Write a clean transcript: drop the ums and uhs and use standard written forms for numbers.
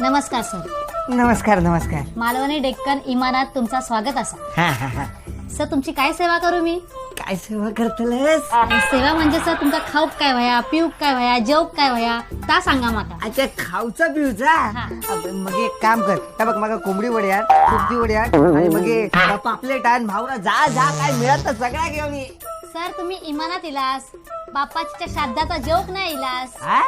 नमस्कार सर. नमस्कार नमस्कार. मालवणी डेक्कन इमानात तुमचा स्वागत असा. हा हा हा. सर तुमची काय सेवा करू मी? काय सेवा करतलस? सेवा म्हणजे सर तुमचा खाऊक काय व्हाया, पिऊक काय व्हाया, जेवक काय व्हाया ता सांगा माका. अच्छा खाऊचा पिऊचा. हा. मग एक काम कर, हे बघ मग कोंबडी वड्या, कुर्ती वड्या आणि मग पापलेट आण भावरा जा जा काय मिळत तर सगळा घेऊन ये. सर तुम्ही इमानात इलास, बापाच्या श्राद्धाचा जेवक नाही इलास. हा?